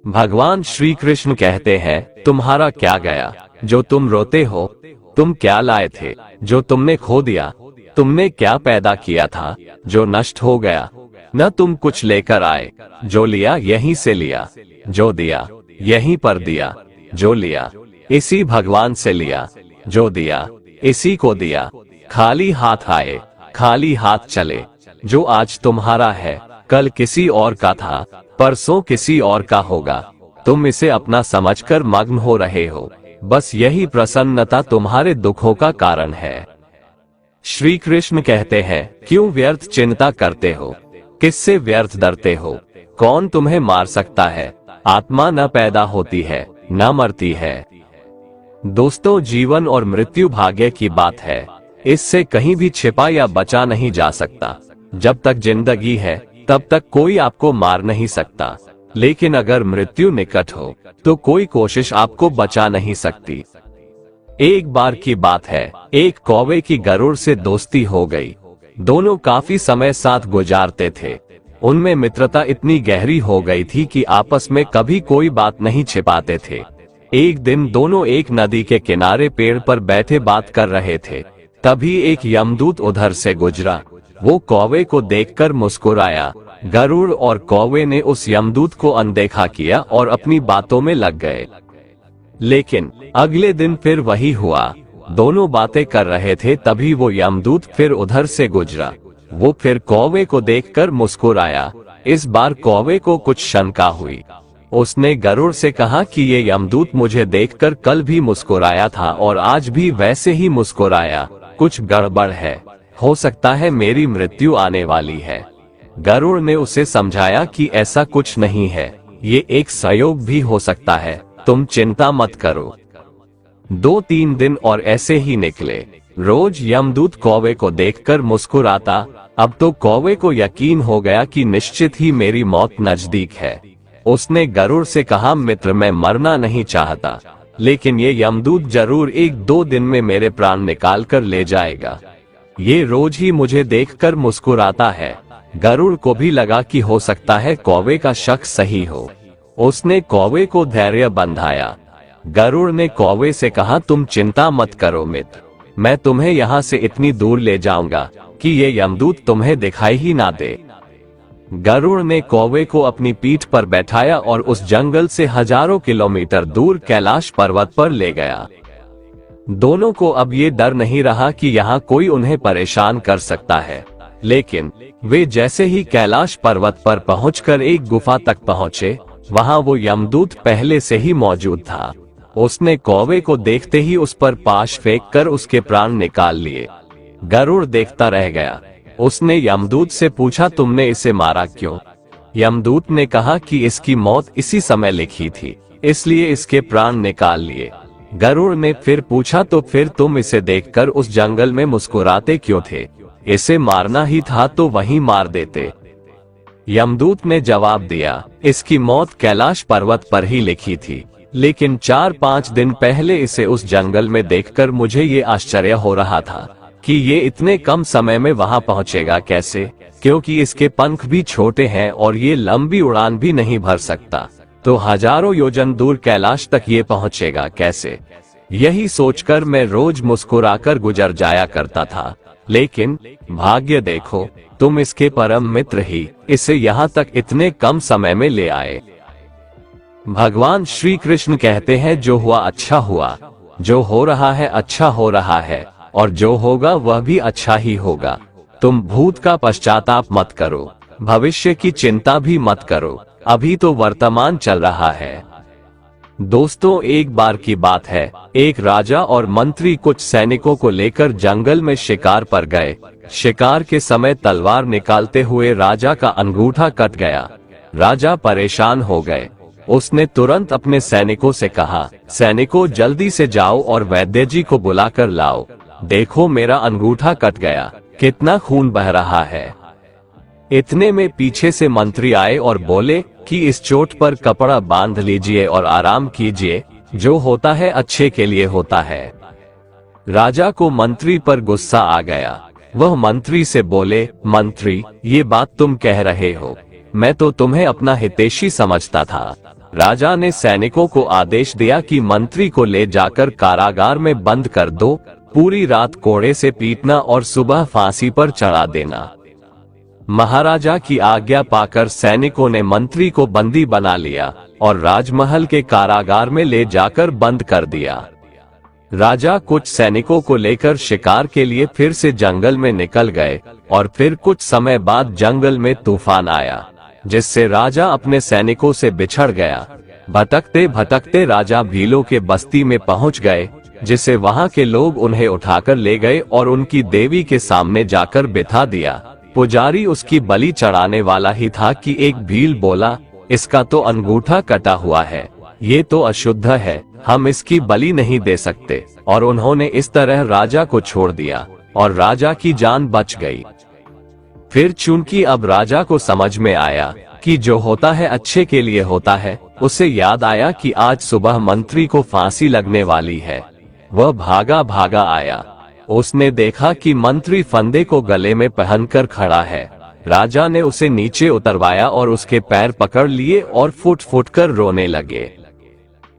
भगवान श्री कृष्ण कहते हैं, तुम्हारा क्या गया जो तुम रोते हो? तुम क्या लाए थे जो तुमने खो दिया? तुमने क्या पैदा किया था जो नष्ट हो गया? न तुम कुछ लेकर आए, जो लिया यहीं से लिया, जो दिया यहीं पर दिया, जो लिया इसी भगवान से लिया, जो दिया इसी को दिया। खाली हाथ आए, खाली हाथ चले। जो आज तुम्हारा है कल किसी और का था, परसों किसी और का होगा। तुम इसे अपना समझकर मग्न हो रहे हो, बस यही प्रसन्नता तुम्हारे दुखों का कारण है। श्री कृष्ण कहते हैं, क्यों व्यर्थ चिंता करते हो? किससे व्यर्थ डरते हो? कौन तुम्हें मार सकता है? आत्मा न पैदा होती है न मरती है। दोस्तों, जीवन और मृत्यु भाग्य की बात है, इससे कहीं भी छिपा या बचा नहीं जा सकता। जब तक जिंदगी है तब तक कोई आपको मार नहीं सकता, लेकिन अगर मृत्यु निकट हो तो कोई कोशिश आपको बचा नहीं सकती। एक बार की बात है, एक कौवे की गरुड़ से दोस्ती हो गई। दोनों काफी समय साथ गुजारते थे। उनमें मित्रता इतनी गहरी हो गई थी कि आपस में कभी कोई बात नहीं छिपाते थे। एक दिन दोनों एक नदी के किनारे पेड़ पर बैठे बात कर रहे थे। तभी एक यमदूत उधर से गुजरा। वो कौवे को देखकर मुस्कुराया। गरुड़ और कौवे ने उस यमदूत को अनदेखा किया और अपनी बातों में लग गए। लेकिन अगले दिन फिर वही हुआ। दोनों बातें कर रहे थे, तभी वो यमदूत फिर उधर से गुजरा। वो फिर कौवे को देखकर मुस्कुराया। इस बार कौवे को कुछ शंका हुई। उसने गरुड़ से कहा कि ये यमदूत मुझे देखकर कल भी मुस्कुराया था और आज भी वैसे ही मुस्कुराया। कुछ गड़बड़ है, हो सकता है मेरी मृत्यु आने वाली है। गरुड़ ने उसे समझाया कि ऐसा कुछ नहीं है, ये एक संयोग भी हो सकता है, तुम चिंता मत करो। 2-3 दिन और ऐसे ही निकले। रोज यमदूत कौवे को देखकर मुस्कुराता। अब तो कौवे को यकीन हो गया कि निश्चित ही मेरी मौत नजदीक है। उसने गरुड़ से कहा, मित्र, मैं मरना नहीं चाहता, लेकिन ये यमदूत जरूर 1-2 दिन में मेरे प्राण निकाल कर ले जाएगा। ये रोज ही मुझे देखकर मुस्कुराता है। गरुड़ को भी लगा कि हो सकता है कौवे का शक सही हो। उसने कौवे को धैर्य बंधाया। गरुड़ ने कौवे से कहा, तुम चिंता मत करो मित्र, मैं तुम्हें यहाँ से इतनी दूर ले जाऊंगा कि ये यमदूत तुम्हें दिखाई ही ना दे। गरुड़ ने कौवे को अपनी पीठ पर बैठाया और उस जंगल से हजारों किलोमीटर दूर कैलाश पर्वत पर ले गया। दोनों को अब ये डर नहीं रहा कि यहाँ कोई उन्हें परेशान कर सकता है। लेकिन वे जैसे ही कैलाश पर्वत पर पहुंचकर एक गुफा तक पहुंचे, वहां वो यमदूत पहले से ही मौजूद था। उसने कौवे को देखते ही उस पर पाश फेंककर उसके प्राण निकाल लिए। गरुड़ देखता रह गया। उसने यमदूत से पूछा, तुमने इसे मारा क्यों? यमदूत ने कहा कि इसकी मौत इसी समय लिखी थी, इसलिए इसके प्राण निकाल लिए। गरुड़ ने फिर पूछा, तो फिर तुम इसे देखकर उस जंगल में मुस्कुराते क्यों थे? इसे मारना ही था तो वहीं मार देते। यमदूत ने जवाब दिया, इसकी मौत कैलाश पर्वत पर ही लिखी थी, लेकिन 4-5 दिन पहले इसे उस जंगल में देखकर मुझे ये आश्चर्य हो रहा था कि ये इतने कम समय में वहां पहुंचेगा कैसे, क्योंकि इसके पंख भी छोटे हैं और ये लंबी उड़ान भी नहीं भर सकता, तो हजारों योजन दूर कैलाश तक ये पहुंचेगा कैसे? यही सोचकर मैं रोज मुस्कुराकर गुजर जाया करता था, लेकिन भाग्य देखो, तुम इसके परम मित्र ही इसे यहाँ तक इतने कम समय में ले आए। भगवान श्री कृष्ण कहते हैं, जो हुआ अच्छा हुआ, जो हो रहा है अच्छा हो रहा है, और जो होगा वह भी अच्छा ही होगा। तुम भूत का पश्चाताप मत करो, भविष्य की चिंता भी मत करो, अभी तो वर्तमान चल रहा है। दोस्तों, एक बार की बात है, एक राजा और मंत्री कुछ सैनिकों को लेकर जंगल में शिकार पर गए। शिकार के समय तलवार निकालते हुए राजा का अंगूठा कट गया। राजा परेशान हो गए। उसने तुरंत अपने सैनिकों से कहा, सैनिकों, जल्दी से जाओ और वैद्य जी को बुलाकर लाओ। देखो, मेरा अंगूठा कट गया, कितना खून बह रहा है। इतने में पीछे से मंत्री आए और बोले कि इस चोट पर कपड़ा बांध लीजिए और आराम कीजिए, जो होता है अच्छे के लिए होता है। राजा को मंत्री पर गुस्सा आ गया। वह मंत्री से बोले, मंत्री, ये बात तुम कह रहे हो, मैं तो तुम्हें अपना हितैषी समझता था, राजा ने सैनिकों को आदेश दिया कि मंत्री को ले जाकर कारागार में बंद कर दो, पूरी रात कोड़े से पीटना और सुबह फांसी पर चढ़ा देना। महाराजा की आज्ञा पाकर सैनिकों ने मंत्री को बंदी बना लिया और राजमहल के कारागार में ले जाकर बंद कर दिया। राजा कुछ सैनिकों को लेकर शिकार के लिए फिर से जंगल में निकल गए और फिर कुछ समय बाद जंगल में तूफान आया, जिससे राजा अपने सैनिकों से बिछड़ गया। भटकते भटकते राजा भीलों के बस्ती में पहुंच गए, जिसे वहां के लोग उन्हें उठाकर ले गए और उनकी देवी के सामने जाकर बिठा दिया। पुजारी उसकी बलि चढ़ाने वाला ही था कि एक भील बोला, इसका तो अंगूठा कटा हुआ है, ये तो अशुद्ध है, हम इसकी बलि नहीं दे सकते। और उन्होंने इस तरह राजा को छोड़ दिया और राजा की जान बच गई। फिर चूंकि अब राजा को समझ में आया कि जो होता है अच्छे के लिए होता है, उसे याद आया कि आज सुबह मंत्री को फांसी लगने वाली है। वह भागा भागा आया। उसने देखा कि मंत्री फंदे को गले में पहनकर खड़ा है। राजा ने उसे नीचे उतरवाया और उसके पैर पकड़ लिए और फुट फुट कर रोने लगे।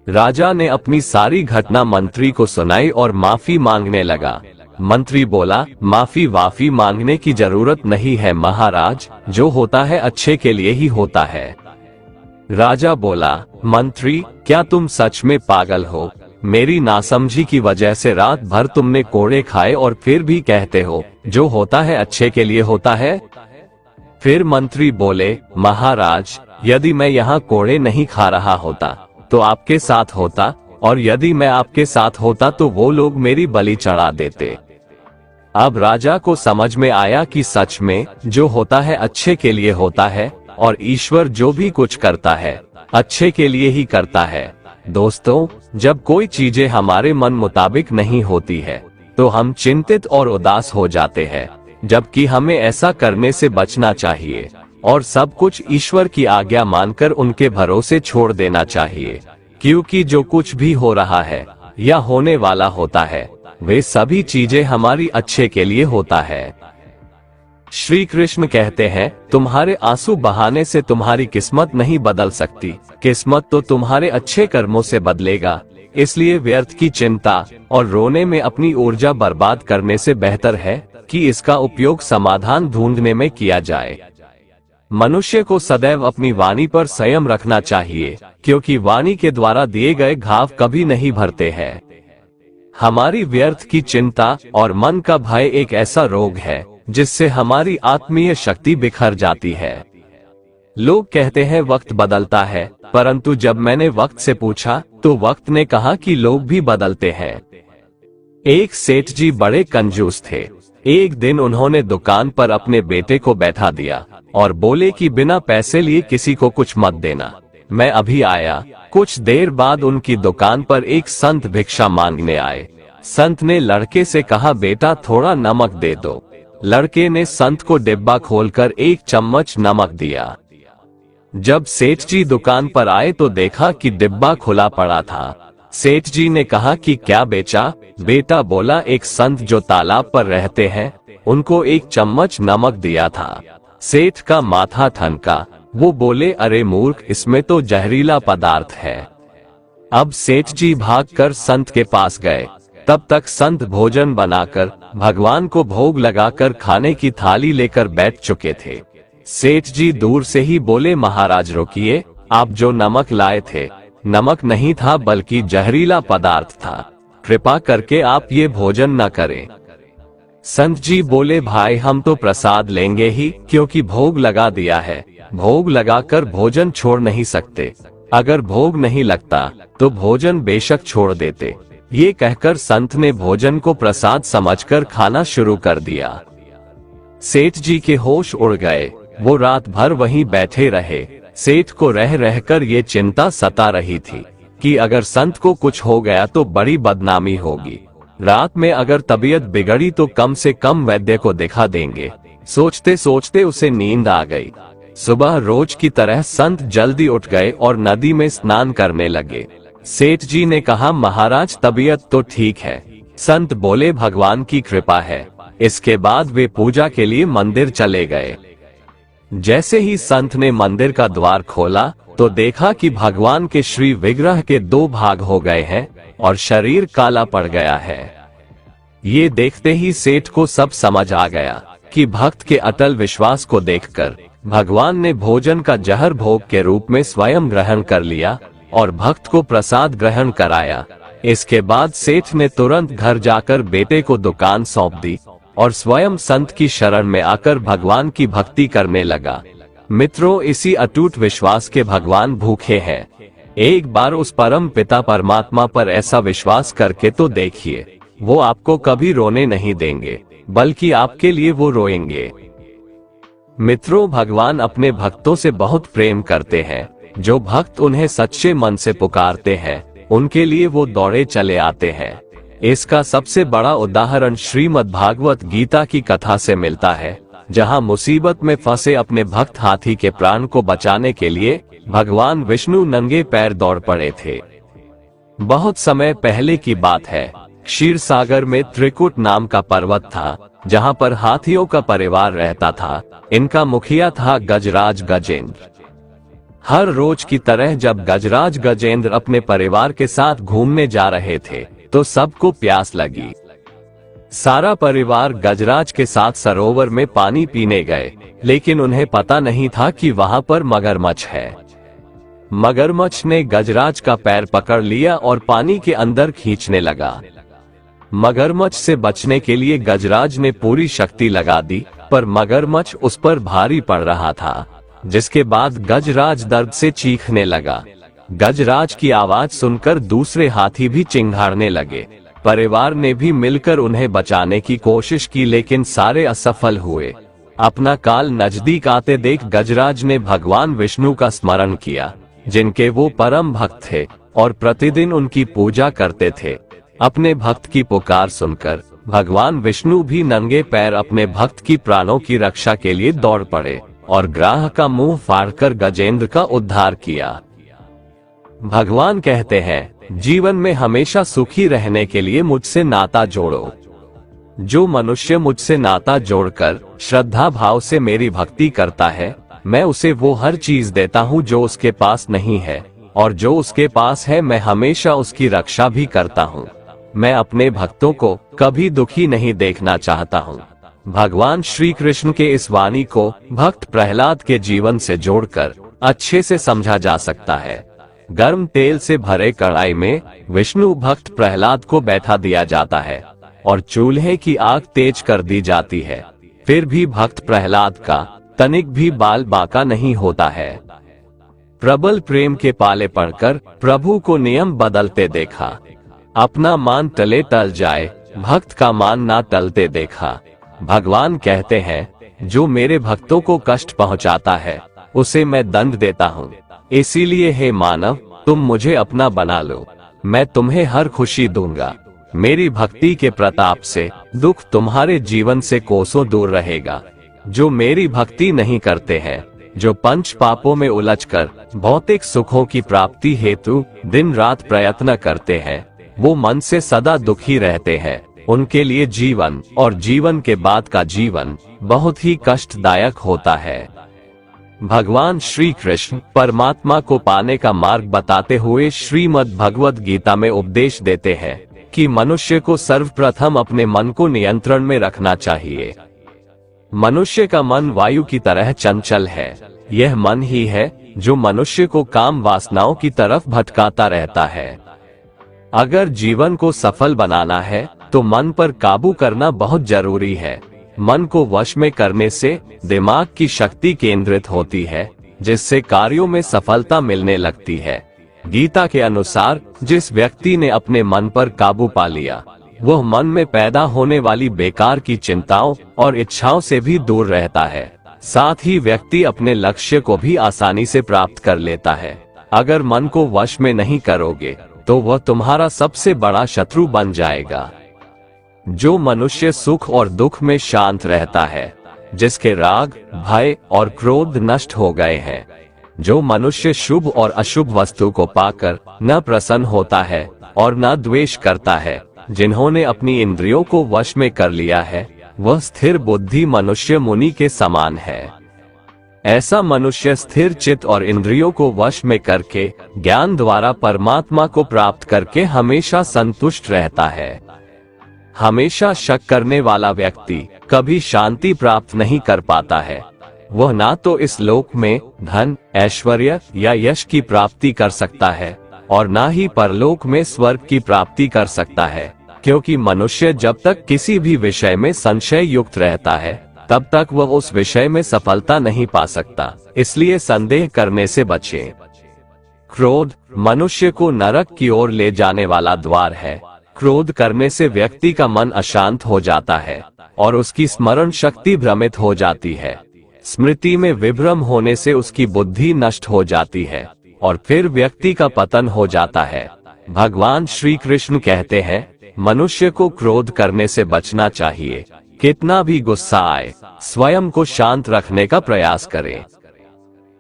राजा ने अपनी सारी घटना मंत्री को सुनाई और माफी मांगने लगा। मंत्री बोला, माफी वाफी मांगने की जरूरत नहीं है महाराज, जो होता है अच्छे के लिए ही होता है। राजा बोला, मंत्री क्या तुम सच में पागल हो? मेरी नासमझी की वजह से रात भर तुमने कोड़े खाए और फिर भी कहते हो जो होता है अच्छे के लिए होता है। फिर मंत्री बोले, महाराज यदि मैं यहाँ कोड़े नहीं खा रहा होता तो आपके साथ होता, और यदि मैं आपके साथ होता तो वो लोग मेरी बलि चढ़ा देते। अब राजा को समझ में आया कि सच में जो होता है अच्छे के लिए होता है और ईश्वर जो भी कुछ करता है अच्छे के लिए ही करता है। दोस्तों, जब कोई चीजें हमारे मन मुताबिक नहीं होती है तो हम चिंतित और उदास हो जाते हैं, जबकि हमें ऐसा करने से बचना चाहिए और सब कुछ ईश्वर की आज्ञा मानकर उनके भरोसे छोड़ देना चाहिए, क्योंकि जो कुछ भी हो रहा है या होने वाला होता है वे सभी चीजें हमारी अच्छे के लिए होता है। श्री कृष्ण कहते हैं, तुम्हारे आंसू बहाने से तुम्हारी किस्मत नहीं बदल सकती, किस्मत तो तुम्हारे अच्छे कर्मों से बदलेगा। इसलिए व्यर्थ की चिंता और रोने में अपनी ऊर्जा बर्बाद करने से बेहतर है कि इसका उपयोग समाधान ढूंढने में किया जाए। मनुष्य को सदैव अपनी वाणी पर संयम रखना चाहिए, क्योंकि वाणी के द्वारा दिए गए घाव कभी नहीं भरते हैं। हमारी व्यर्थ की चिंता और मन का भय एक ऐसा रोग है जिससे हमारी आत्मीय शक्ति बिखर जाती है। लोग कहते हैं वक्त बदलता है, परंतु जब मैंने वक्त से पूछा तो वक्त ने कहा कि लोग भी बदलते हैं। एक सेठ जी बड़े कंजूस थे। एक दिन उन्होंने दुकान पर अपने बेटे को बैठा दिया और बोले कि बिना पैसे लिए किसी को कुछ मत देना, मैं अभी आया। कुछ देर बाद उनकी दुकान पर एक संत भिक्षा मांगने आए। संत ने लड़के से कहा, बेटा थोड़ा नमक दे दो। लड़के ने संत को डिब्बा खोलकर 1 चम्मच नमक दिया। जब सेठ जी दुकान पर आए तो देखा कि डिब्बा खुला पड़ा था। सेठ जी ने कहा कि क्या बेचा? बेटा बोला, एक संत जो तालाब पर रहते हैं उनको 1 चम्मच नमक दिया था। सेठ का माथा ठनका। वो बोले, अरे मूर्ख, इसमें तो जहरीला पदार्थ है। अब सेठ जी भागकर संत के पास गए। तब तक संत भोजन बनाकर भगवान को भोग लगाकर खाने की थाली लेकर बैठ चुके थे। सेठ जी दूर से ही बोले, महाराज रोकिए, आप जो नमक लाए थे नमक नहीं था बल्कि जहरीला पदार्थ था, कृपा करके आप ये भोजन न करें। संत जी बोले, भाई हम तो प्रसाद लेंगे ही, क्योंकि भोग लगा दिया है, भोग लगाकर भोजन छोड़ नहीं सकते। अगर भोग नहीं लगता तो भोजन बेशक छोड़ देते। ये कहकर संत ने भोजन को प्रसाद समझकर खाना शुरू कर दिया। सेठ जी के होश उड़ गए। वो रात भर वहीं बैठे रहे। सेठ को रह रहकर ये चिंता सता रही थी कि अगर संत को कुछ हो गया तो बड़ी बदनामी होगी। रात में अगर तबीयत बिगड़ी तो कम से कम वैद्य को दिखा देंगे। सोचते सोचते उसे नींद आ गई। सुबह रोज की तरह संत जल्दी उठ गए और नदी में स्नान करने लगे। सेठ जी ने कहा, महाराज तबीयत तो ठीक है। संत बोले, भगवान की कृपा है। इसके बाद वे पूजा के लिए मंदिर चले गए। जैसे ही संत ने मंदिर का द्वार खोला तो देखा कि भगवान के श्री विग्रह के 2 भाग हो गए हैं और शरीर काला पड़ गया है। ये देखते ही सेठ को सब समझ आ गया कि भक्त के अटल विश्वास को देखकर भगवान ने भोजन का जहर भोग के रूप में स्वयं ग्रहण कर लिया और भक्त को प्रसाद ग्रहण कराया। इसके बाद सेठ ने तुरंत घर जाकर बेटे को दुकान सौंप दी और स्वयं संत की शरण में आकर भगवान की भक्ति करने लगा। मित्रों, इसी अटूट विश्वास के भगवान भूखे हैं। एक बार उस परम पिता परमात्मा पर ऐसा विश्वास करके तो देखिए, वो आपको कभी रोने नहीं देंगे, बल्कि आपके लिए वो रोएंगे। मित्रों, भगवान अपने भक्तों से बहुत प्रेम करते हैं। जो भक्त उन्हें सच्चे मन से पुकारते हैं, उनके लिए वो दौड़े चले आते हैं। इसका सबसे बड़ा उदाहरण श्रीमद् भागवत गीता की कथा से मिलता है, जहां मुसीबत में फंसे अपने भक्त हाथी के प्राण को बचाने के लिए भगवान विष्णु नंगे पैर दौड़ पड़े थे। बहुत समय पहले की बात है। क्षीर सागर में त्रिकुट नाम का पर्वत था, जहां पर हाथियों का परिवार रहता था। इनका मुखिया था गजराज गजेंद्र। हर रोज की तरह जब गजराज गजेंद्र अपने परिवार के साथ घूमने जा रहे थे, तो सबको प्यास लगी। सारा परिवार गजराज के साथ सरोवर में पानी पीने गए, लेकिन उन्हें पता नहीं था कि वहां पर मगरमच्छ है। मगरमच्छ ने गजराज का पैर पकड़ लिया और पानी के अंदर खींचने लगा। मगरमच्छ से बचने के लिए गजराज ने पूरी शक्ति लगा दी, पर मगरमच्छ उस पर भारी पड़ रहा था, जिसके बाद गजराज दर्द से चीखने लगा। गजराज की आवाज सुनकर दूसरे हाथी भी चिंघाड़ने लगे। परिवार ने भी मिलकर उन्हें बचाने की कोशिश की, लेकिन सारे असफल हुए। अपना काल नजदीक आते देख गजराज ने भगवान विष्णु का स्मरण किया, जिनके वो परम भक्त थे और प्रतिदिन उनकी पूजा करते थे। अपने भक्त की पुकार सुनकर भगवान विष्णु भी नंगे पैर अपने भक्त की प्राणों की रक्षा के लिए दौड़ पड़े और ग्राह का मुंह फाड़कर गजेंद्र का उद्धार किया। भगवान कहते हैं, जीवन में हमेशा सुखी रहने के लिए मुझसे नाता जोड़ो। जो मनुष्य मुझसे नाता जोड़कर श्रद्धा भाव से मेरी भक्ति करता है, मैं उसे वो हर चीज देता हूँ जो उसके पास नहीं है, और जो उसके पास है मैं हमेशा उसकी रक्षा भी करता हूँ। मैं अपने भक्तों को कभी दुखी नहीं देखना चाहता हूँ। भगवान श्री कृष्ण के इस वाणी को भक्त प्रहलाद के जीवन से जोड़कर अच्छे से समझा जा सकता है। गर्म तेल से भरे कढ़ाई में विष्णु भक्त प्रहलाद को बैठा दिया जाता है और चूल्हे की आग तेज कर दी जाती है। फिर भी भक्त प्रहलाद का तनिक भी बाल बांका नहीं होता है। प्रबल प्रेम के पाले पड़कर प्रभु को नियम बदलते देखा। अपना मान टले टल जाए, भक्त का मान ना टलते देखा। भगवान कहते हैं, जो मेरे भक्तों को कष्ट पहुंचाता है, उसे मैं दंड देता हूँ। इसीलिए हे मानव, तुम मुझे अपना बना लो, मैं तुम्हें हर खुशी दूंगा। मेरी भक्ति के प्रताप से दुख तुम्हारे जीवन से कोसों दूर रहेगा। जो मेरी भक्ति नहीं करते हैं, जो पंच पापों में उलझकर भौतिक सुखों की प्राप्ति हेतु दिन रात प्रयत्न करते हैं, वो मन से सदा दुखी रहते हैं। उनके लिए जीवन और जीवन के बाद का जीवन बहुत ही कष्टदायक होता है। भगवान श्री कृष्ण परमात्मा को पाने का मार्ग बताते हुए श्रीमद् भगवत गीता में उपदेश देते हैं कि मनुष्य को सर्वप्रथम अपने मन को नियंत्रण में रखना चाहिए। मनुष्य का मन वायु की तरह चंचल है। यह मन ही है जो मनुष्य को काम वासनाओं की तरफ भटकाता रहता है। अगर जीवन को सफल बनाना है तो मन पर काबू करना बहुत जरूरी है। मन को वश में करने से दिमाग की शक्ति केंद्रित होती है, जिससे कार्यों में सफलता मिलने लगती है। गीता के अनुसार जिस व्यक्ति ने अपने मन पर काबू पा लिया, वह मन में पैदा होने वाली बेकार की चिंताओं और इच्छाओं से भी दूर रहता है। साथ ही व्यक्ति अपने लक्ष्य को भी आसानी से प्राप्त कर लेता है। अगर मन को वश में नहीं करोगे तो वह तुम्हारा सबसे बड़ा शत्रु बन जाएगा। जो मनुष्य सुख और दुख में शांत रहता है, जिसके राग, भय और क्रोध नष्ट हो गए हैं, जो मनुष्य शुभ और अशुभ वस्तु को पाकर न प्रसन्न होता है और न द्वेष करता है, जिन्होंने अपनी इंद्रियों को वश में कर लिया है, वह स्थिर बुद्धि मनुष्य मुनि के समान है। ऐसा मनुष्य स्थिर चित्त और इंद्रियों को वश में करके ज्ञान द्वारा परमात्मा को प्राप्त करके हमेशा संतुष्ट रहता है। हमेशा शक करने वाला व्यक्ति कभी शांति प्राप्त नहीं कर पाता है। वह ना तो इस लोक में धन, ऐश्वर्य या यश की प्राप्ति कर सकता है और ना ही परलोक में स्वर्ग की प्राप्ति कर सकता है, क्योंकि मनुष्य जब तक किसी भी विषय में संशय युक्त रहता है तब तक वह उस विषय में सफलता नहीं पा सकता। इसलिए संदेह करने से बचें। क्रोध मनुष्य को नरक की ओर ले जाने वाला द्वार है। क्रोध करने से व्यक्ति का मन अशांत हो जाता है और उसकी स्मरण शक्ति भ्रमित हो जाती है। स्मृति में विभ्रम होने से उसकी बुद्धि नष्ट हो जाती है और फिर व्यक्ति का पतन हो जाता है। भगवान श्री कृष्ण कहते हैं, मनुष्य को क्रोध करने से बचना चाहिए। कितना भी गुस्सा आए, स्वयं को शांत रखने का प्रयास करें।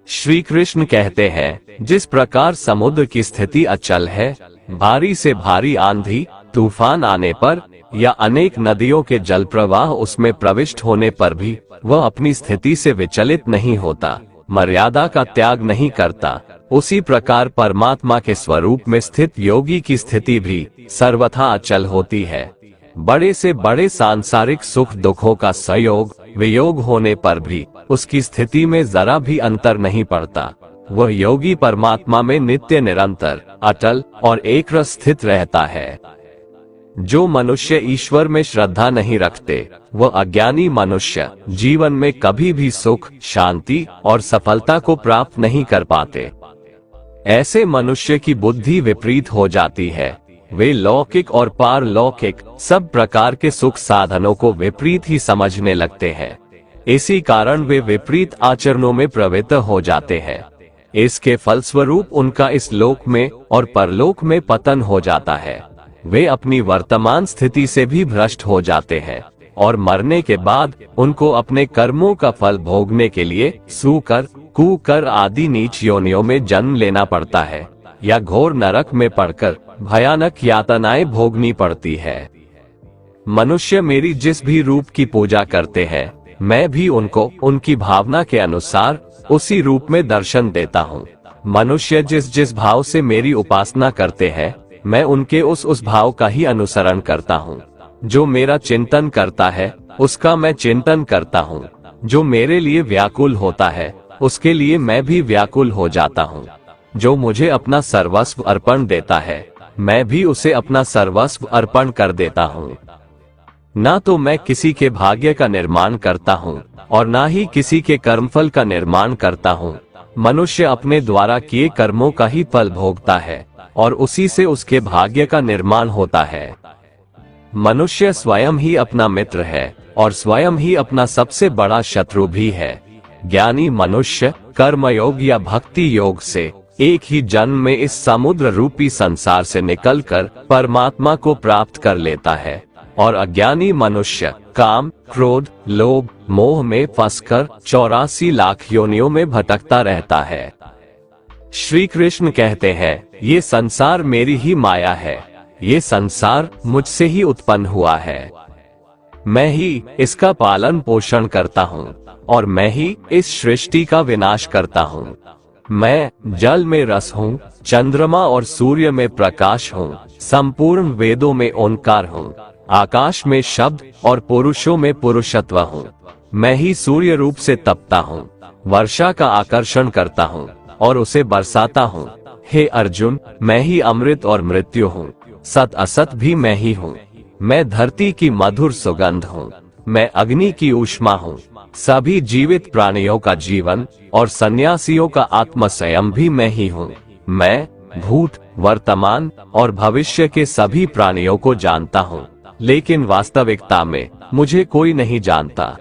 श्री कृष्ण कहते हैं, जिस प्रकार समुद्र की स्थिति अचल है, भारी से भारी आंधी तूफान आने पर या अनेक नदियों के जल प्रवाह उसमें प्रविष्ट होने पर भी वह अपनी स्थिति से विचलित नहीं होता, मर्यादा का त्याग नहीं करता, उसी प्रकार परमात्मा के स्वरूप में स्थित योगी की स्थिति भी सर्वथा अचल होती है। बड़े से बड़े सांसारिक सुख दुखों का संयोग वियोग होने पर भी उसकी स्थिति में जरा भी अंतर नहीं पड़ता। वह योगी परमात्मा में नित्य निरंतर अटल और एक रस स्थित रहता है। जो मनुष्य ईश्वर में श्रद्धा नहीं रखते, वह अज्ञानी मनुष्य जीवन में कभी भी सुख, शांति और सफलता को प्राप्त नहीं कर पाते। ऐसे मनुष्य की बुद्धि विपरीत हो जाती है। वे लौकिक और पारलौकिक सब प्रकार के सुख साधनों को विपरीत ही समझने लगते हैं। इसी कारण वे विपरीत आचरणों में प्रवृत्त हो जाते हैं। इसके फलस्वरूप उनका इस लोक में और परलोक में पतन हो जाता है। वे अपनी वर्तमान स्थिति से भी भ्रष्ट हो जाते हैं और मरने के बाद उनको अपने कर्मों का फल भोगने के लिए सूकर, कुकर आदि नीच योनियों में जन्म लेना पड़ता है या घोर नरक में पड़कर भयानक यातनाएं भोगनी पड़ती है। मनुष्य मेरी जिस भी रूप की पूजा करते हैं, मैं भी उनको उनकी भावना के अनुसार उसी रूप में दर्शन देता हूँ। मनुष्य जिस जिस भाव से मेरी उपासना करते हैं, मैं उनके उस भाव का ही अनुसरण करता हूँ। जो मेरा चिंतन करता है, उसका मैं चिंतन करता हूँ। जो मेरे लिए व्याकुल होता है, उसके लिए मैं भी व्याकुल हो जाता हूँ। जो मुझे अपना सर्वस्व अर्पण देता है, मैं भी उसे अपना सर्वस्व अर्पण कर देता हूँ। ना तो मैं किसी के भाग्य का निर्माण करता हूँ और ना ही किसी के कर्मफल का निर्माण करता हूँ। मनुष्य अपने द्वारा किए कर्मों का ही फल भोगता है और उसी से उसके भाग्य का निर्माण होता है। मनुष्य स्वयं ही अपना मित्र है और स्वयं ही अपना सबसे बड़ा शत्रु भी है। ज्ञानी मनुष्य कर्मयोग या भक्ति योग से एक ही जन्म में इस समुद्र रूपी संसार से निकलकर परमात्मा को प्राप्त कर लेता है और अज्ञानी मनुष्य काम, क्रोध, लोभ, मोह में फंसकर 84 लाख योनियों में भटकता रहता है। श्री कृष्ण कहते हैं, ये संसार मेरी ही माया है। ये संसार मुझसे ही उत्पन्न हुआ है। मैं ही इसका पालन पोषण करता हूँ और मैं ही इस सृष्टि का विनाश करता हूँ। मैं जल में रस हूँ, चंद्रमा और सूर्य में प्रकाश हूँ, संपूर्ण वेदों में ओंकार हूँ, आकाश में शब्द और पुरुषों में पुरुषत्व हूँ। मैं ही सूर्य रूप से तपता हूँ, वर्षा का आकर्षण करता हूँ और उसे बरसाता हूँ। हे अर्जुन, मैं ही अमृत और मृत्यु हूँ, सत असत भी मैं ही हूँ। मैं धरती की मधुर सुगंध हूँ, मैं अग्नि की ऊष्मा हूँ, सभी जीवित प्राणियों का जीवन और सन्यासियों का आत्म संयम भी मैं ही हूँ। मैं भूत, वर्तमान और भविष्य के सभी प्राणियों को जानता हूँ, लेकिन वास्तविकता में मुझे कोई नहीं जानता।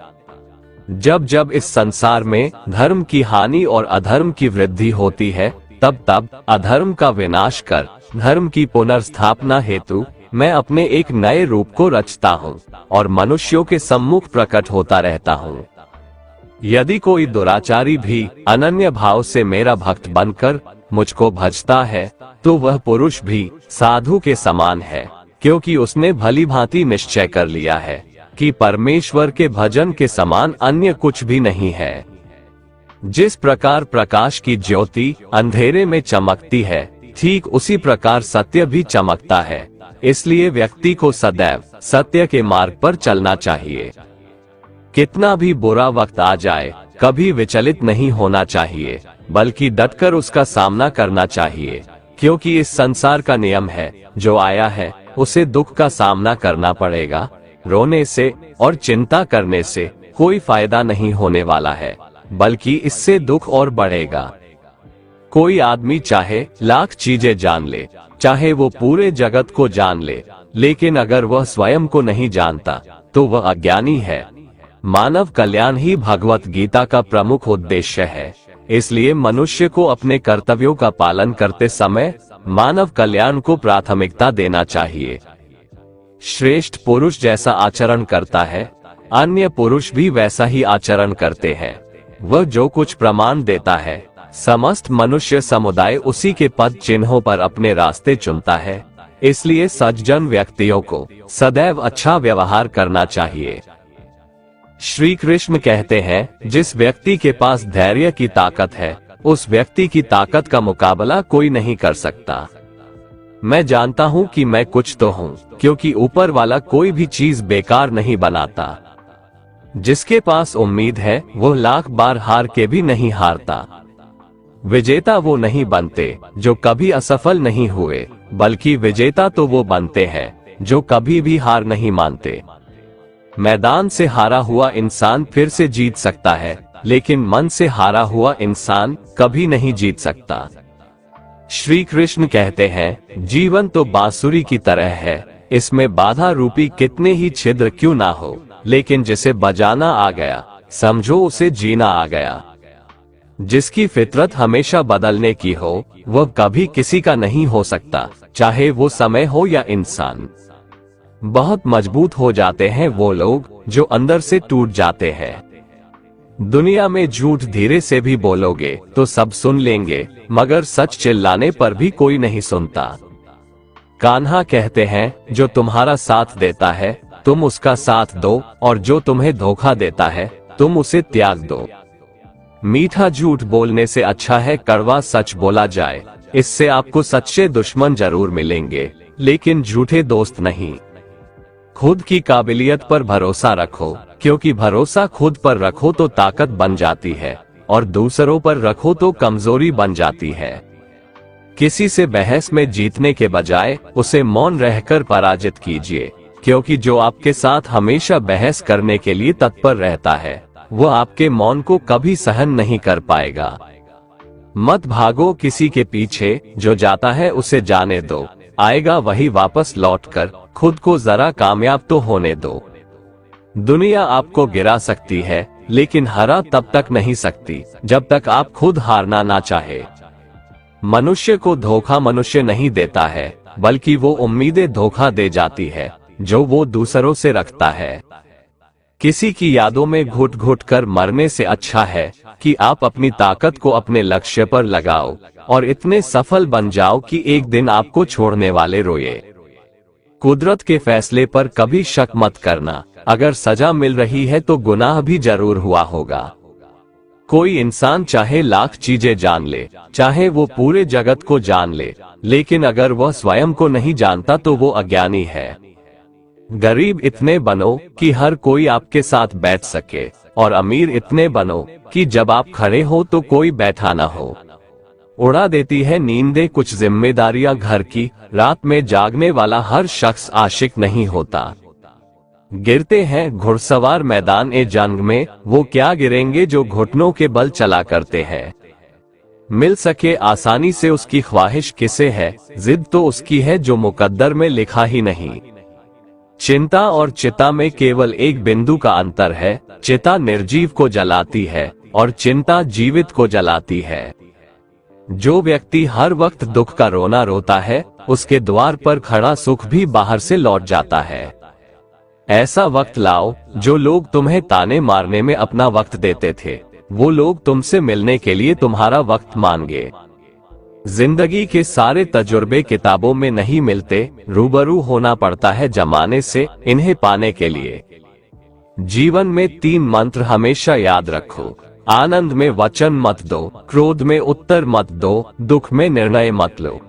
जब जब इस संसार में धर्म की हानि और अधर्म की वृद्धि होती है, तब तब अधर्म का विनाश कर धर्म की पुनर्स्थापना हेतु मैं अपने एक नए रूप को रचता हूँ और मनुष्यों के सम्मुख प्रकट होता रहता हूँ। यदि कोई दुराचारी भी अनन्य भाव से मेरा भक्त बनकर मुझको भजता है, तो वह पुरुष भी साधु के समान है, क्योंकि उसने भली भांति निश्चय कर लिया है कि परमेश्वर के भजन के समान अन्य कुछ भी नहीं है। जिस प्रकार प्रकाश की ज्योति अंधेरे में चमकती है, ठीक उसी प्रकार सत्य भी चमकता है। इसलिए व्यक्ति को सदैव सत्य के मार्ग पर चलना चाहिए। कितना भी बुरा वक्त आ जाए, कभी विचलित नहीं होना चाहिए, बल्कि डटकर उसका सामना करना चाहिए, क्योंकि इस संसार का नियम है, जो आया है उसे दुख का सामना करना पड़ेगा। रोने से और चिंता करने से कोई फायदा नहीं होने वाला है, बल्कि इससे दुख और बढ़ेगा। कोई आदमी चाहे लाख चीजें जान ले, चाहे वो पूरे जगत को जान ले, लेकिन अगर वह स्वयं को नहीं जानता तो वह अज्ञानी है। मानव कल्याण ही भगवत गीता का प्रमुख उद्देश्य है। इसलिए मनुष्य को अपने कर्तव्यों का पालन करते समय मानव कल्याण को प्राथमिकता देना चाहिए। श्रेष्ठ पुरुष जैसा आचरण करता है, अन्य पुरुष भी वैसा ही आचरण करते हैं। वह जो कुछ प्रमाण देता है, समस्त मनुष्य समुदाय उसी के पद चिन्हों पर अपने रास्ते चुनता है। इसलिए सज्जन व्यक्तियों को सदैव अच्छा व्यवहार करना चाहिए। श्री कृष्ण कहते हैं, जिस व्यक्ति के पास धैर्य की ताकत है, उस व्यक्ति की ताकत का मुकाबला कोई नहीं कर सकता। मैं जानता हूँ कि मैं कुछ तो हूँ, क्योंकि ऊपर वाला कोई भी चीज बेकार नहीं बनाता। जिसके पास उम्मीद है, वो लाख बार हार के भी नहीं हारता। विजेता वो नहीं बनते जो कभी असफल नहीं हुए, बल्कि विजेता तो वो बनते हैं जो कभी भी हार नहीं मानते। मैदान से हारा हुआ इंसान फिर से जीत सकता है, लेकिन मन से हारा हुआ इंसान कभी नहीं जीत सकता। श्री कृष्ण कहते हैं, जीवन तो बांसुरी की तरह है, इसमें बाधा रूपी कितने ही छिद्र क्यों ना हो, लेकिन जिसे बजाना आ गया, समझो उसे जीना आ गया। जिसकी फितरत हमेशा बदलने की हो, वह कभी किसी का नहीं हो सकता, चाहे वो समय हो या इंसान। बहुत मजबूत हो जाते हैं वो लोग जो अंदर से टूट जाते हैं। दुनिया में झूठ धीरे से भी बोलोगे तो सब सुन लेंगे, मगर सच चिल्लाने पर भी कोई नहीं सुनता। कान्हा कहते हैं, जो तुम्हारा साथ देता है तुम उसका साथ दो, और जो तुम्हें धोखा देता है तुम उसे त्याग दो। मीठा झूठ बोलने से अच्छा है कड़वा सच बोला जाए। इससे आपको सच्चे दुश्मन जरूर मिलेंगे, लेकिन झूठे दोस्त नहीं। खुद की काबिलियत पर भरोसा रखो, क्योंकि भरोसा खुद पर रखो तो ताकत बन जाती है, और दूसरों पर रखो तो कमजोरी बन जाती है। किसी से बहस में जीतने के बजाय उसे मौन रहकर पराजित कीजिए, क्योंकि जो आपके साथ हमेशा बहस करने के लिए तत्पर रहता है, वो आपके मौन को कभी सहन नहीं कर पाएगा। मत भागो किसी के पीछे, जो जाता है उसे जाने दो, आएगा वही वापस लौटकर, खुद को जरा कामयाब तो होने दो। दुनिया आपको गिरा सकती है, लेकिन हरा तब तक नहीं सकती जब तक आप खुद हारना ना चाहे। मनुष्य को धोखा मनुष्य नहीं देता है, बल्कि वो उम्मीदें धोखा दे जाती है जो वो दूसरों से रखता है। किसी की यादों में घुट घुट कर मरने से अच्छा है कि आप अपनी ताकत को अपने लक्ष्य पर लगाओ और इतने सफल बन जाओ कि एक दिन आपको छोड़ने वाले रोए। कुदरत के फैसले पर कभी शक मत करना, अगर सजा मिल रही है तो गुनाह भी जरूर हुआ होगा। कोई इंसान चाहे लाख चीजें जान ले, चाहे वो पूरे जगत को जान ले, लेकिन अगर वह स्वयं को नहीं जानता तो वो अज्ञानी है। गरीब इतने बनो कि हर कोई आपके साथ बैठ सके, और अमीर इतने बनो कि जब आप खड़े हो तो कोई बैठा न हो। उड़ा देती है नींदें कुछ जिम्मेदारियां घर की, रात में जागने वाला हर शख्स आशिक नहीं होता। गिरते हैं घुड़सवार मैदान ए जंग में, वो क्या गिरेंगे जो घुटनों के बल चला करते हैं। मिल सके आसानी से उसकी ख्वाहिश किसे है, जिद तो उसकी है जो मुकद्दर में लिखा ही नहीं। चिंता और चिता में केवल एक बिंदु का अंतर है, चिता निर्जीव को जलाती है और चिंता जीवित को जलाती है। जो व्यक्ति हर वक्त दुख का रोना रोता है, उसके द्वार पर खड़ा सुख भी बाहर से लौट जाता है। ऐसा वक्त लाओ जो लोग तुम्हें ताने मारने में अपना वक्त देते थे, वो लोग तुमसे मिलने के लिए तुम्हारा वक्त मांगे। जिंदगी के सारे तजुर्बे किताबों में नहीं मिलते, रूबरू होना पड़ता है जमाने से इन्हें पाने के लिए। जीवन में 3 मंत्र हमेशा याद रखो, आनंद में वचन मत दो, क्रोध में उत्तर मत दो, दुख में निर्णय मत लो।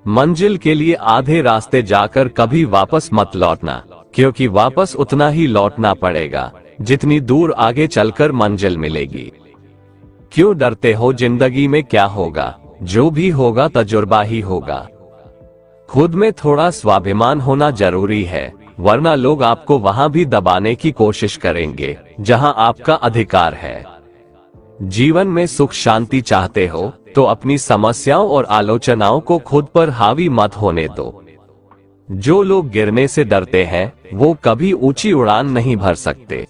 मंजिल के लिए आधे रास्ते जाकर कभी वापस मत लौटना, क्योंकि वापस उतना ही लौटना पड़ेगा जितनी दूर आगे चलकर मंजिल मिलेगी। क्यों डरते हो? जिंदगी में क्या होगा? जो भी होगा तजुर्बा ही होगा। खुद में थोड़ा स्वाभिमान होना जरूरी है, वरना लोग आपको वहां भी दबाने की कोशिश करेंगे जहां आपका अधिकार है। जीवन में सुख शांति चाहते हो तो अपनी समस्याओं और आलोचनाओं को खुद पर हावी मत होने दो। जो लोग गिरने से डरते हैं वो कभी ऊंची उड़ान नहीं भर सकते।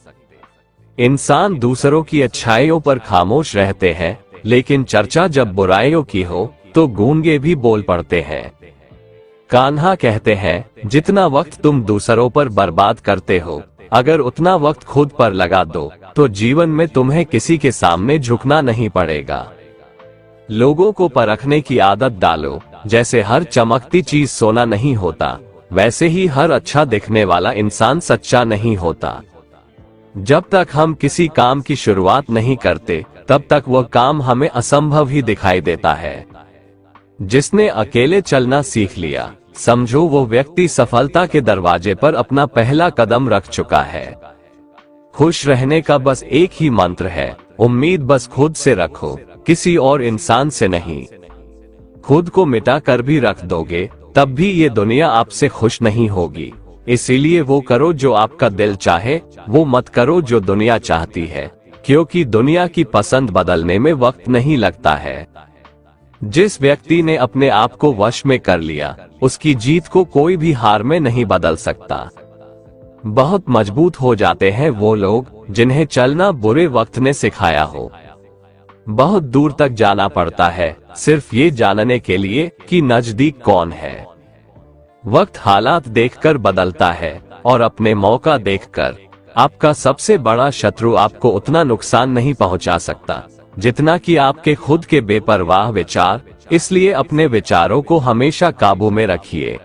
इंसान दूसरों की अच्छाइयों पर खामोश रहते हैं, लेकिन चर्चा जब बुराइयों की हो तो गूंगे भी बोल पड़ते हैं। कान्हा कहते हैं, जितना वक्त तुम दूसरों पर बर्बाद करते हो, अगर उतना वक्त खुद पर लगा दो तो जीवन में तुम्हें किसी के सामने झुकना नहीं पड़ेगा। लोगों को परखने की आदत डालो। जैसे हर चमकती चीज सोना नहीं होता, वैसे ही हर अच्छा दिखने वाला इंसान सच्चा नहीं होता। जब तक हम किसी काम की शुरुआत नहीं करते, तब तक वह काम हमें असंभव ही दिखाई देता है। जिसने अकेले चलना सीख लिया, समझो वो व्यक्ति सफलता के दरवाजे पर अपना पहला कदम रख चुका है। खुश रहने का बस एक ही मंत्र है, उम्मीद बस खुद से रखो, किसी और इंसान से नहीं। खुद को मिटा कर भी रख दोगे तब भी ये दुनिया आपसे खुश नहीं होगी। इसीलिए वो करो जो आपका दिल चाहे, वो मत करो जो दुनिया चाहती है, क्योंकि दुनिया की पसंद बदलने में वक्त नहीं लगता है। जिस व्यक्ति ने अपने आप को वश में कर लिया, उसकी जीत को कोई भी हार में नहीं बदल सकता। बहुत मजबूत हो जाते हैं वो लोग जिन्हें चलना बुरे वक्त ने सिखाया हो। बहुत दूर तक जाना पड़ता है सिर्फ ये जानने के लिए कि नजदीक कौन है। वक्त हालात देखकर बदलता है और अपने मौका देखकर। आपका सबसे बड़ा शत्रु आपको उतना नुकसान नहीं पहुंचा सकता जितना कि आपके खुद के बेपरवाह विचार। इसलिए अपने विचारों को हमेशा काबू में रखिए।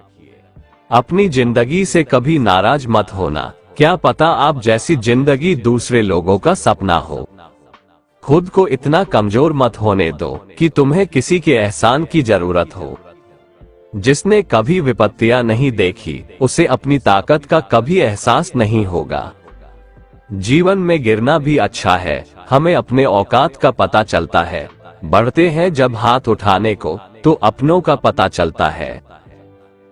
अपनी जिंदगी से कभी नाराज मत होना, क्या पता आप जैसी जिंदगी दूसरे लोगों का सपना हो। खुद को इतना कमजोर मत होने दो कि तुम्हें किसी के एहसान की जरूरत हो। जिसने कभी विपत्तियां नहीं देखी, उसे अपनी ताकत का कभी एहसास नहीं होगा। जीवन में गिरना भी अच्छा है, हमें अपने औकात का पता चलता है। बढ़ते हैं जब हाथ उठाने को, तो अपनों का पता चलता है।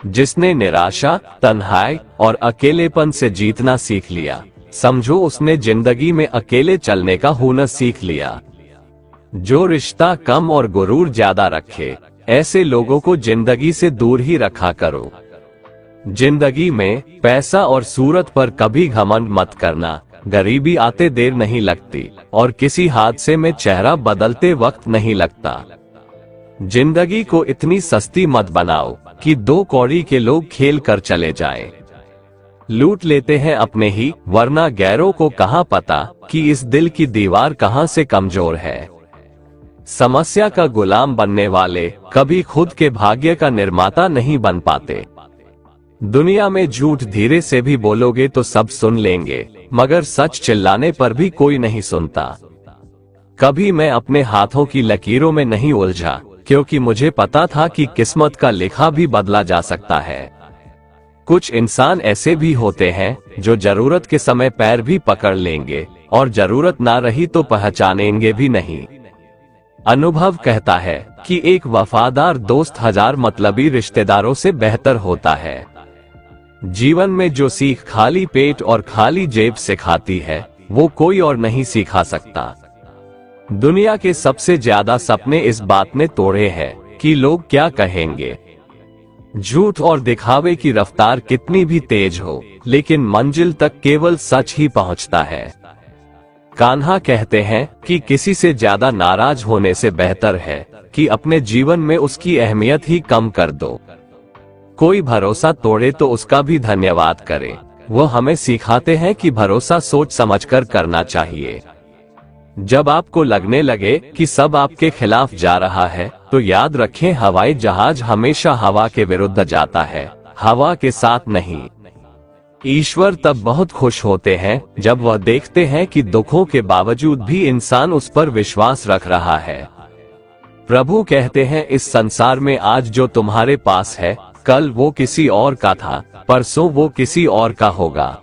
जिसने निराशा, तन्हाई और अकेलेपन से जीतना सीख लिया, समझो उसने जिंदगी में अकेले चलने का हुनर सीख लिया। जो रिश्ता कम और गुरूर ज्यादा रखे, ऐसे लोगों को जिंदगी से दूर ही रखा करो। जिंदगी में पैसा और सूरत पर कभी घमंड मत करना। गरीबी आते देर नहीं लगती और किसी हादसे में चेहरा बदलते वक्त नहीं लगता। जिंदगी को इतनी सस्ती मत बनाओ कि 2 कौड़ी के लोग खेल कर चले जाएं। लूट लेते हैं अपने ही, वरना गैरों को कहाँ पता कि इस दिल की दीवार कहाँ से कमजोर है। समस्या का गुलाम बनने वाले कभी खुद के भाग्य का निर्माता नहीं बन पाते। दुनिया में झूठ धीरे से भी बोलोगे तो सब सुन लेंगे, मगर सच चिल्लाने पर भी कोई नहीं सुनता। कभी मैं अपने हाथों की लकीरों में नहीं उलझा, क्योंकि मुझे पता था कि किस्मत का लिखा भी बदला जा सकता है। कुछ इंसान ऐसे भी होते हैं जो जरूरत के समय पैर भी पकड़ लेंगे और जरूरत ना रही तो पहचानेंगे भी नहीं। अनुभव कहता है कि एक वफादार दोस्त 1000 मतलबी रिश्तेदारों से बेहतर होता है। जीवन में जो सीख खाली पेट और खाली जेब से खाती है, वो कोई और नहीं सिखा सकता। दुनिया के सबसे ज्यादा सपने इस बात ने तोड़े हैं कि लोग क्या कहेंगे। झूठ और दिखावे की रफ्तार कितनी भी तेज हो, लेकिन मंजिल तक केवल सच ही पहुंचता है। कान्हा कहते हैं कि किसी से ज्यादा नाराज होने से बेहतर है कि अपने जीवन में उसकी अहमियत ही कम कर दो। कोई भरोसा तोड़े तो उसका भी धन्यवाद करे। वो हमें सिखाते हैं कि भरोसा सोच समझकर करना चाहिए। जब आपको लगने लगे कि सब आपके खिलाफ जा रहा है, तो याद रखें हवाई जहाज हमेशा हवा के विरुद्ध जाता है, हवा के साथ नहीं। ईश्वर तब बहुत खुश होते हैं जब वह देखते हैं कि दुखों के बावजूद भी इंसान उस पर विश्वास रख रहा है। प्रभु कहते हैं, इस संसार में आज जो तुम्हारे पास है, कल वो किसी और का था, परसों वो किसी और का होगा।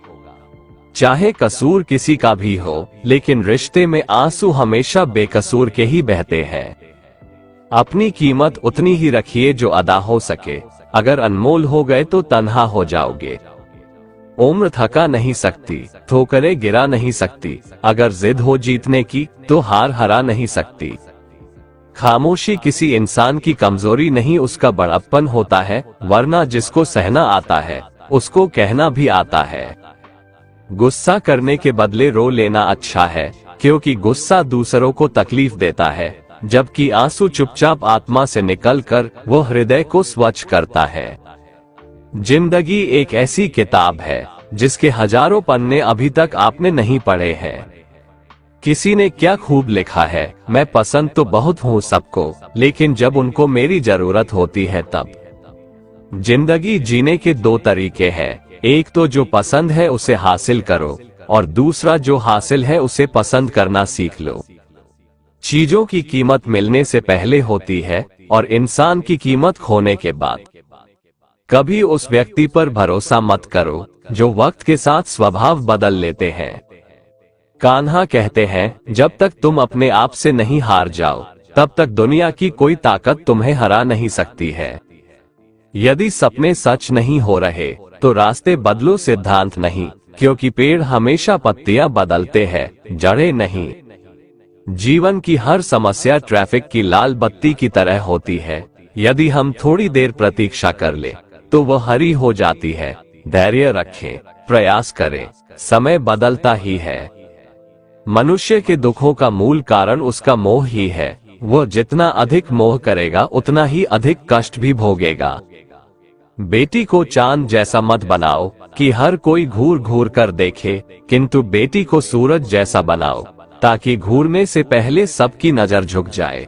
चाहे कसूर किसी का भी हो, लेकिन रिश्ते में आंसू हमेशा बेकसूर के ही बहते हैं। अपनी कीमत उतनी ही रखिए जो अदा हो सके। अगर अनमोल हो गए तो तन्हा हो जाओगे। उम्र थका नहीं सकती, ठोकरें गिरा नहीं सकती। अगर जिद हो जीतने की तो हार हरा नहीं सकती। खामोशी किसी इंसान की कमजोरी नहीं, उसका बड़प्पन होता है। वरना जिसको सहना आता है उसको कहना भी आता है। गुस्सा करने के बदले रो लेना अच्छा है, क्योंकि गुस्सा दूसरों को तकलीफ देता है, जबकि आंसू चुपचाप आत्मा से निकलकर वो हृदय को स्वच्छ करता है। जिंदगी एक ऐसी किताब है जिसके हजारों पन्ने अभी तक आपने नहीं पढ़े हैं। किसी ने क्या खूब लिखा है, मैं पसंद तो बहुत हूँ सबको, लेकिन जब उनको मेरी जरूरत होती है तब। जिंदगी जीने के दो तरीके हैं, एक तो जो पसंद है उसे हासिल करो, और दूसरा जो हासिल है उसे पसंद करना सीख लो। चीजों की कीमत मिलने से पहले होती है और इंसान की कीमत खोने के बाद। कभी उस व्यक्ति पर भरोसा मत करो जो वक्त के साथ स्वभाव बदल लेते हैं। कान्हा कहते हैं, जब तक तुम अपने आप से नहीं हार जाओ, तब तक दुनिया की कोई ताकत तुम्हें हरा नहीं सकती है। यदि सपने सच नहीं हो रहे तो रास्ते बदलो, सिद्धांत नहीं, क्योंकि पेड़ हमेशा पत्तियां बदलते हैं, जड़ें नहीं। जीवन की हर समस्या ट्रैफिक की लाल बत्ती की तरह होती है। यदि हम थोड़ी देर प्रतीक्षा कर ले तो वह हरी हो जाती है। धैर्य रखें, प्रयास करें, समय बदलता ही है। मनुष्य के दुखों का मूल कारण उसका मोह ही है। वह जितना अधिक मोह करेगा उतना ही अधिक कष्ट भी भोगेगा। बेटी को चांद जैसा मत बनाओ कि हर कोई घूर घूर कर देखे, किंतु बेटी को सूरज जैसा बनाओ ताकि घूरने से पहले सबकी नजर झुक जाए।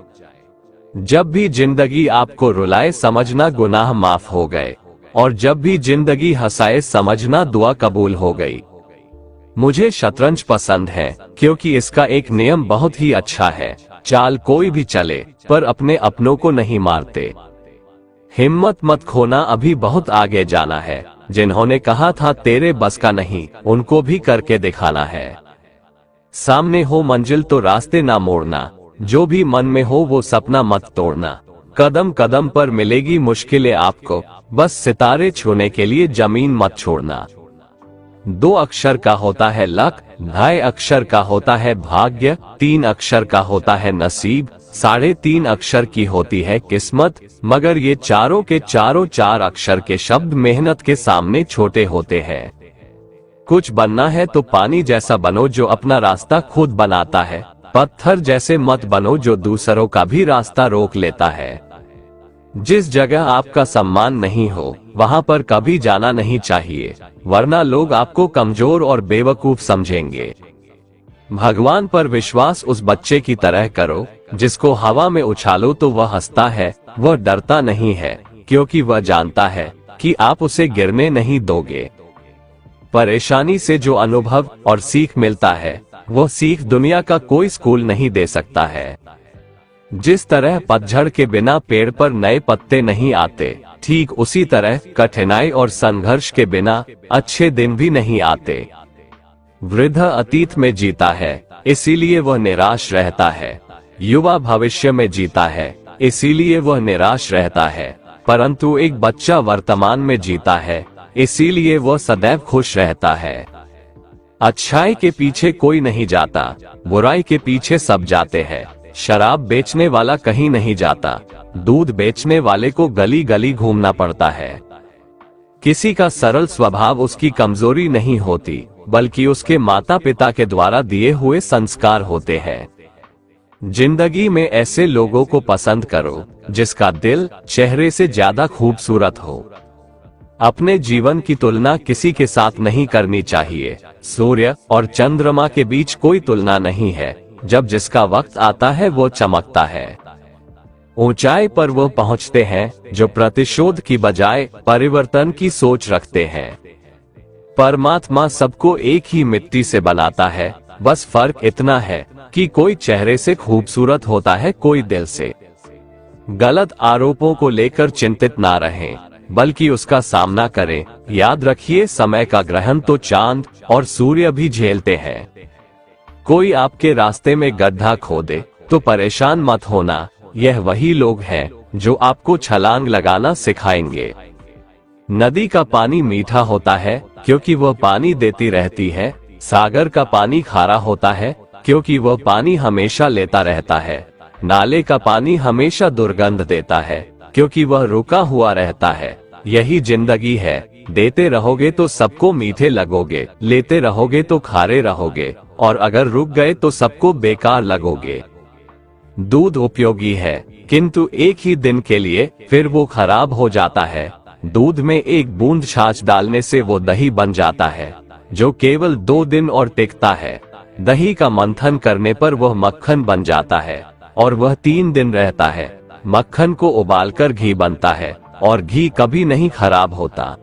जब भी जिंदगी आपको रुलाए समझना गुनाह माफ हो गए, और जब भी जिंदगी हंसाए समझना दुआ कबूल हो गई। मुझे शतरंज पसंद है क्योंकि इसका एक नियम बहुत ही अच्छा है, चाल कोई भी चले पर अपने अपनों को नहीं मारते। हिम्मत मत खोना, अभी बहुत आगे जाना है। जिन्होंने कहा था तेरे बस का नहीं, उनको भी करके दिखाना है। सामने हो मंजिल तो रास्ते ना मोड़ना, जो भी मन में हो वो सपना मत तोड़ना। कदम कदम पर मिलेगी मुश्किलें आपको, बस सितारे छूने के लिए जमीन मत छोड़ना। 2 अक्षर का होता है लक, 2.5 अक्षर का होता है भाग्य, 3 अक्षर का होता है नसीब, 3.5 अक्षर की होती है किस्मत। मगर ये चारों के चारों 4 अक्षर के शब्द मेहनत के सामने छोटे होते हैं। कुछ बनना है तो पानी जैसा बनो जो अपना रास्ता खुद बनाता है। पत्थर जैसे मत बनो जो दूसरों का भी रास्ता रोक लेता है। जिस जगह आपका सम्मान नहीं हो वहां पर कभी जाना नहीं चाहिए, वरना लोग आपको कमजोर और बेवकूफ समझेंगे। भगवान पर विश्वास उस बच्चे की तरह करो जिसको हवा में उछालो तो वह हंसता है। वह डरता नहीं है क्योंकि वह जानता है कि आप उसे गिरने नहीं दोगे। परेशानी से जो अनुभव और सीख मिलता है वो सीख दुनिया का कोई स्कूल नहीं दे सकता है। जिस तरह पतझड़ के बिना पेड़ पर नए पत्ते नहीं आते, ठीक उसी तरह कठिनाई और संघर्ष के बिना अच्छे दिन भी नहीं आते। वृद्ध अतीत में जीता है इसीलिए वह निराश रहता है, युवा भविष्य में जीता है इसीलिए वह निराश रहता है, परंतु एक बच्चा वर्तमान में जीता है इसीलिए वह सदैव खुश रहता है। अच्छाई के पीछे कोई नहीं जाता, बुराई के पीछे सब जाते हैं। शराब बेचने वाला कहीं नहीं जाता, दूध बेचने वाले को गली गली घूमना पड़ता है। किसी का सरल स्वभाव उसकी कमजोरी नहीं होती, बल्कि उसके माता पिता के द्वारा दिए हुए संस्कार होते हैं। जिंदगी में ऐसे लोगों को पसंद करो जिसका दिल चेहरे से ज्यादा खूबसूरत हो। अपने जीवन की तुलना किसी के साथ नहीं करनी चाहिए। सूर्य और चंद्रमा के बीच कोई तुलना नहीं है, जब जिसका वक्त आता है वो चमकता है। ऊंचाई पर वो पहुंचते हैं जो प्रतिशोध की बजाय परिवर्तन की सोच रखते हैं। परमात्मा सबको एक ही मिट्टी से बनाता है, बस फर्क इतना है कि कोई चेहरे से खूबसूरत होता है, कोई दिल से। गलत आरोपों को लेकर चिंतित ना रहें, बल्कि उसका सामना करें। याद रखिए, समय का ग्रहण तो चांद और सूर्य भी झेलते हैं। कोई आपके रास्ते में गड्ढा खोदे तो परेशान मत होना, यह वही लोग हैं जो आपको छलांग लगाना सिखाएंगे। नदी का पानी मीठा होता है क्योंकि वह पानी देती रहती है। सागर का पानी खारा होता है क्योंकि वह पानी हमेशा लेता रहता है। नाले का पानी हमेशा दुर्गंध देता है क्योंकि वह रुका हुआ रहता है। यही जिंदगी है, देते रहोगे तो सबको मीठे लगोगे, लेते रहोगे तो खारे रहोगे, और अगर रुक गए तो सबको बेकार लगोगे। दूध उपयोगी है किंतु एक ही दिन के लिए, फिर वो खराब हो जाता है। दूध में एक बूंद छाछ डालने से वो दही बन जाता है, जो केवल 2 दिन और टिकता है। दही का मंथन करने पर वह मक्खन बन जाता है और वह 3 दिन रहता है। मक्खन को उबालकर घी बनता है और घी कभी नहीं खराब होता।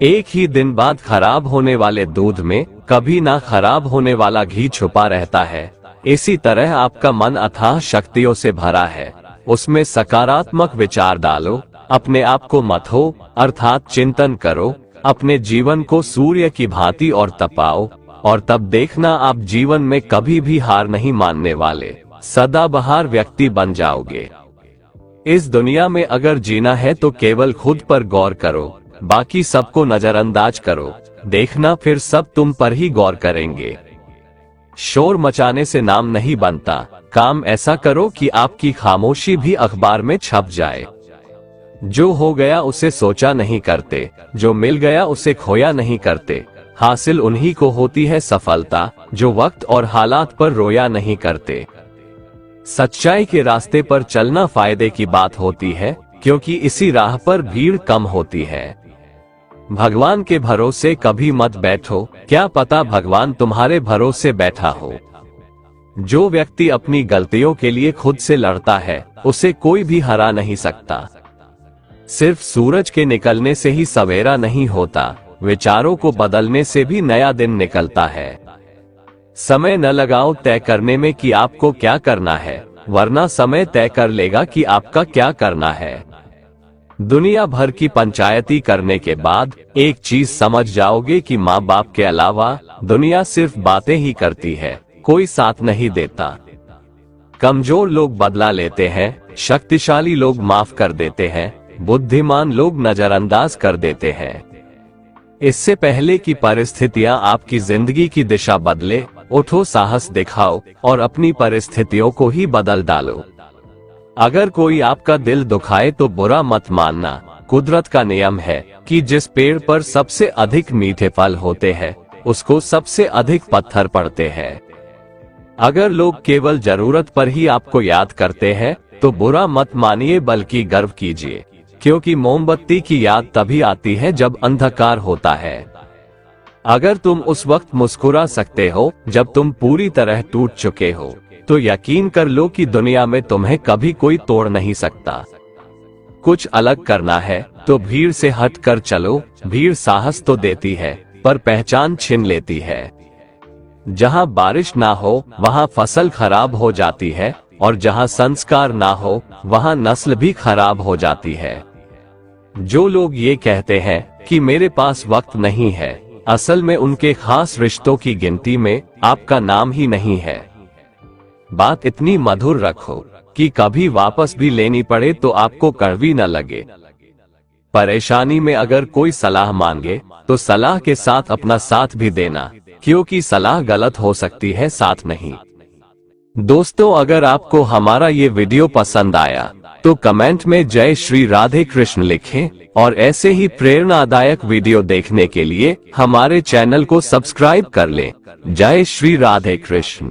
एक ही दिन बाद खराब होने वाले दूध में कभी ना खराब होने वाला घी छुपा रहता है। इसी तरह आपका मन अथाह शक्तियों से भरा है, उसमें सकारात्मक विचार डालो, अपने आप को मथो अर्थात चिंतन करो, अपने जीवन को सूर्य की भांति और तपाओ, और तब देखना आप जीवन में कभी भी हार नहीं मानने वाले, सदाबहार व्यक्ति बन जाओगे। इस दुनिया में अगर जीना है तो केवल खुद पर गौर करो, बाकी सबको नजरअंदाज करो, देखना फिर सब तुम पर ही गौर करेंगे। शोर मचाने से नाम नहीं बनता, काम ऐसा करो कि आपकी खामोशी भी अखबार में छप जाए। जो हो गया उसे सोचा नहीं करते, जो मिल गया उसे खोया नहीं करते। हासिल उन्हीं को होती है सफलता जो वक्त और हालात पर रोया नहीं करते। सच्चाई के रास्ते पर चलना फायदे की बात होती है, क्योंकि इसी राह पर भीड़ कम होती है। भगवान के भरोसे कभी मत बैठो, क्या पता भगवान तुम्हारे भरोसे बैठा हो। जो व्यक्ति अपनी गलतियों के लिए खुद से लड़ता है, उसे कोई भी हरा नहीं सकता। सिर्फ सूरज के निकलने से ही सवेरा नहीं होता, विचारों को बदलने से भी नया दिन निकलता है। समय न लगाओ तय करने में कि आपको क्या करना है, वरना समय तय कर लेगा कि आपका क्या करना है। दुनिया भर की पंचायती करने के बाद एक चीज समझ जाओगे कि माँ बाप के अलावा दुनिया सिर्फ बातें ही करती है, कोई साथ नहीं देता। कमजोर लोग बदला लेते हैं, शक्तिशाली लोग माफ कर देते हैं, बुद्धिमान लोग नजरअंदाज कर देते हैं। इससे पहले कि परिस्थितियां आपकी जिंदगी की दिशा बदले, उठो, साहस दिखाओ और अपनी परिस्थितियों को ही बदल डालो। अगर कोई आपका दिल दुखाए तो बुरा मत मानना। कुदरत का नियम है कि जिस पेड़ पर सबसे अधिक मीठे फल होते हैं, उसको सबसे अधिक पत्थर पड़ते हैं। अगर लोग केवल जरूरत पर ही आपको याद करते हैं तो बुरा मत मानिए, बल्कि गर्व कीजिए, क्योंकि मोमबत्ती की याद तभी आती है जब अंधकार होता है। अगर तुम उस वक्त मुस्कुरा सकते हो जब तुम पूरी तरह टूट चुके हो, तो यकीन कर लो कि दुनिया में तुम्हें कभी कोई तोड़ नहीं सकता। कुछ अलग करना है तो भीड़ से हट कर चलो। भीड़ साहस तो देती है पर पहचान छीन लेती है। जहाँ बारिश ना हो वहाँ फसल खराब हो जाती है, और जहाँ संस्कार ना हो वहाँ नस्ल भी खराब हो जाती है। जो लोग ये कहते हैं कि मेरे पास वक्त नहीं है, असल में उनके खास रिश्तों की गिनती में आपका नाम ही नहीं है। बात इतनी मधुर रखो कि कभी वापस भी लेनी पड़े तो आपको कड़वी न लगे। परेशानी में अगर कोई सलाह मांगे तो सलाह के साथ अपना साथ भी देना, क्योंकि सलाह गलत हो सकती है, साथ नहीं। दोस्तों, अगर आपको हमारा ये वीडियो पसंद आया तो कमेंट में जय श्री राधे कृष्ण लिखें, और ऐसे ही प्रेरणादायक वीडियो देखने के लिए हमारे चैनल को सब्सक्राइब कर लें। जय श्री राधे कृष्ण।